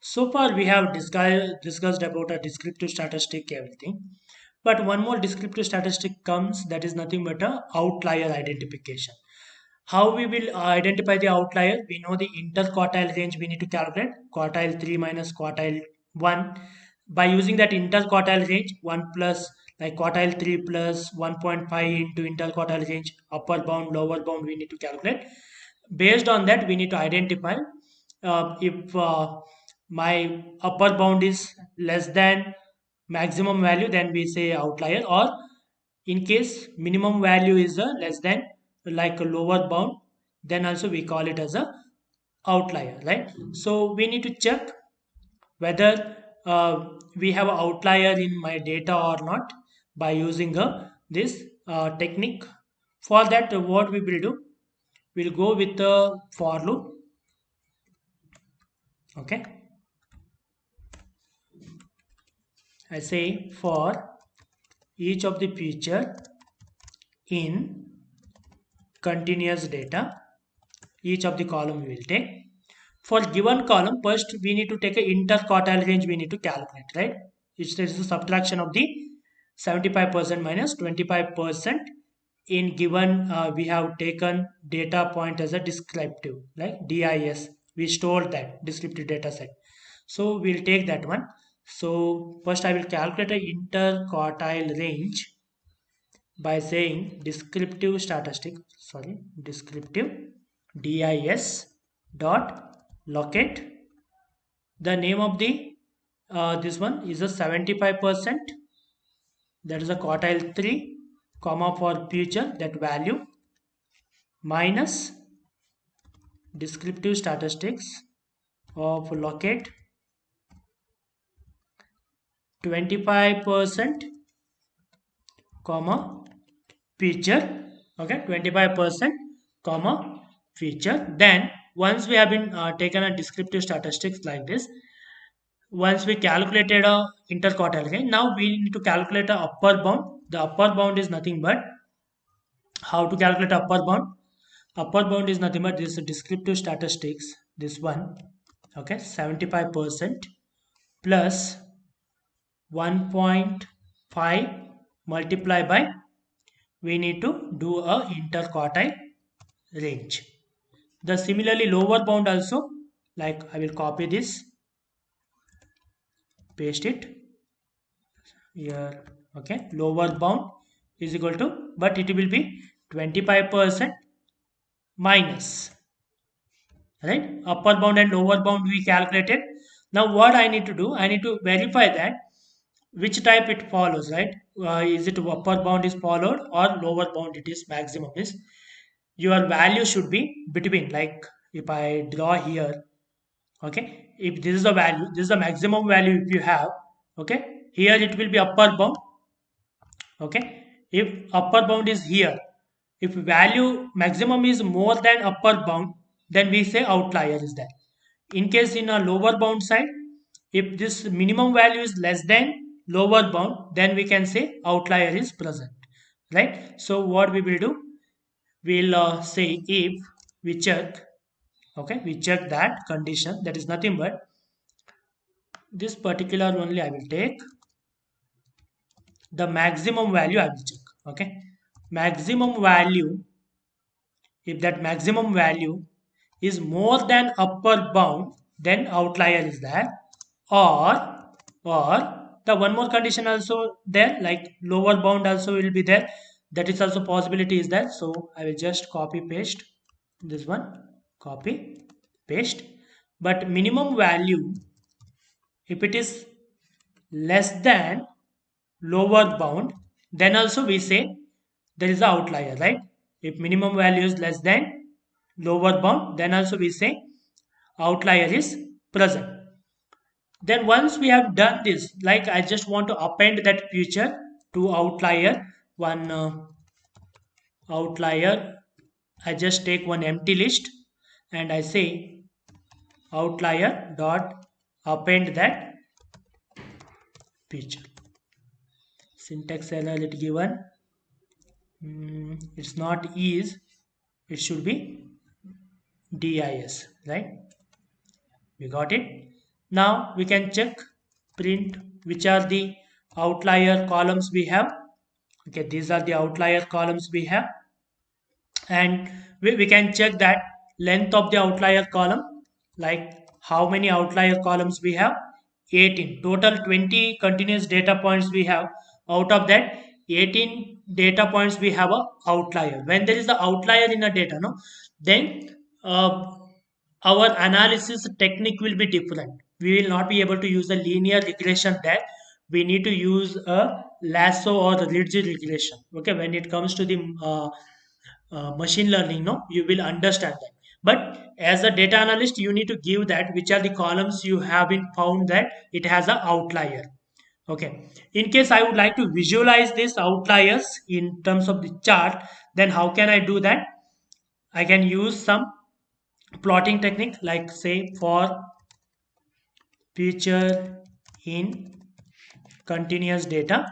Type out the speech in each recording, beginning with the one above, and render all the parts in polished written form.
So far, we have discussed about a descriptive statistic, everything. But one more descriptive statistic comes that is nothing but a outlier identification. How we will identify the outlier? We know the interquartile range we need to calculate, quartile 3 minus quartile 1. By using that interquartile range, 1 plus like quartile 3 plus 1.5 into interquartile range, upper bound, lower bound, we need to calculate. Based on that, we need to identify if my upper bound is less than maximum value, then we say outlier, or in case minimum value is less than like a lower bound, then also we call it as a outlier, right? So we need to check whether we have an outlier in my data or not by using this technique. For that, what we will do, we'll go with the for loop. Okay, I say for each of the feature in continuous data, each of the column we will take. For given column, first we need to take a interquartile range we need to calculate, right? It's there is a subtraction of the 75% minus 25%. In given, we have taken data point as a descriptive, like DIS. We stored that descriptive data set. So we'll take that one. So first I will calculate a interquartile range by saying descriptive statistic, sorry, descriptive DIS dot locate. The name of the this one is a 75%, that is a quartile 3 comma for future, that value, minus descriptive statistics of locate 25% comma feature. Okay, 25% comma feature. Then once we have been taken a descriptive statistics like this, once we calculated a interquartile gain, now we need to calculate a upper bound. The upper bound is nothing but, how to calculate upper bound? Upper bound is nothing but this descriptive statistics, this one. Okay, 75% plus 1.5 multiply by, we need to do a interquartile range. The similarly lower bound also, like I will copy this, paste it here. Okay, lower bound is equal to, but it will be 25% minus, right? Upper bound and lower bound we calculated. Now what I need to do, I need to verify that which type it follows, right? Is it upper bound is followed or lower bound it is maximum is? Your value should be between, like if I draw here, okay, if this is the value, this is the maximum value if you have, okay, here it will be upper bound. Okay, if upper bound is here, if value maximum is more than upper bound, then we say outlier is there. In case in a lower bound side, if this minimum value is less than lower bound, then we can say outlier is present, right? So what we will do, we'll say if we check, okay, we check that condition, that is nothing but this particular only I will take the maximum value, I will check. Okay, maximum value, if that maximum value is more than upper bound, then outlier is there. Or or the one more condition also there, like lower bound also will be there, that is also possibility is there. So I will just copy paste this one, copy paste. But minimum value, if it is less than lower bound, then also we say there is an outlier, right? If minimum value is less than lower bound, then also we say outlier is present. Then once we have done this, like I just want to append that feature to outlier, one outlier, I just take one empty list and I say outlier dot append that feature. Syntax error it given, it's not is, it should be dis, right? We got it. Now we can check print which are the outlier columns we have. Okay, these are the outlier columns we have, and we can check that length of the outlier column, like how many outlier columns we have. 18 total, 20 continuous data points we have. Out of that 18 data points we have a outlier. When there is the outlier in a data, no, then uh, our analysis technique will be different. We will not be able to use a linear regression there. We need to use a lasso or the ridge regression. Okay, when it comes to the machine learning, no, you will understand that. But as a data analyst, you need to give that which are the columns you have been found that it has a outlier. Okay, in case I would like to visualize these outliers in terms of the chart, then how can I do that? I can use some plotting technique, like say for feature in continuous data.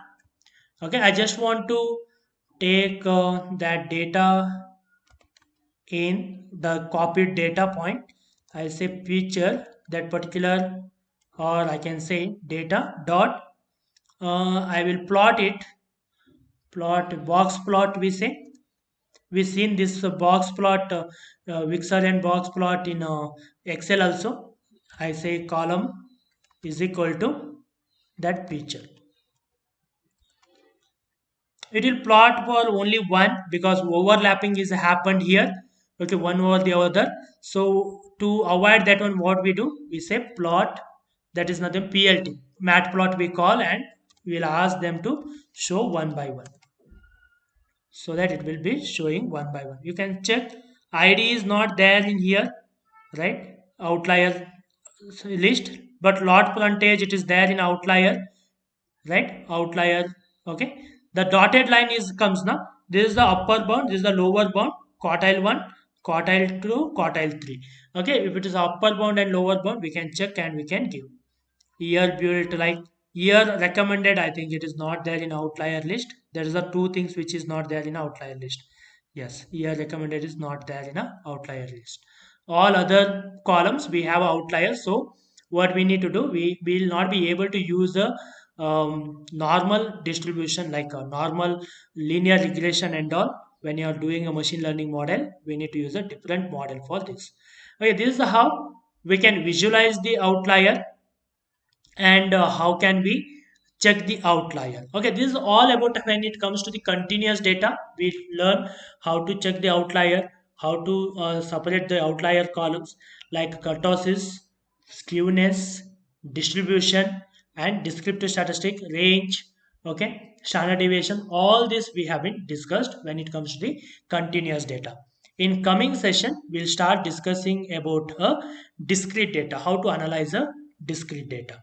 Okay, I just want to take that data in the copied data point. I say feature that particular, or I can say data dot. I will plot it. Plot box plot. We say we seen this box plot, Vixar and box plot in Excel also. I say column is equal to that feature. It will plot for only one because overlapping is happened here. Okay, one over the other. So to avoid that one, what we do, we say plot, that is nothing, PLT, matplot we call, and we'll ask them to show one by one, so that it will be showing one by one. You can check ID is not there in here, right? Outlier list, but lot frontage it is there in outlier, right? Outlier. Okay, the dotted line is comes now. This is the upper bound, this is the lower bound, quartile 1, quartile 2, quartile 3. Okay, if it is upper bound and lower bound, we can check and we can give year built, like year recommended. I think it is not there in outlier list. There is the two things which is not there in outlier list. Yes, year recommended is not there in a outlier list. All other columns we have outliers. So what we need to do, we will not be able to use a normal distribution, like a normal linear regression and all. When you are doing a machine learning model, we need to use a different model for this. Okay, this is how we can visualize the outlier, and how can we check the outlier. Okay, this is all about when it comes to the continuous data. We learn how to check the outlier, how to separate the outlier columns, like kurtosis, skewness, distribution, and descriptive statistic, range. Okay, standard deviation, all this we have been discussed when it comes to the continuous data. In coming session, we'll start discussing about a discrete data, how to analyze a discrete data.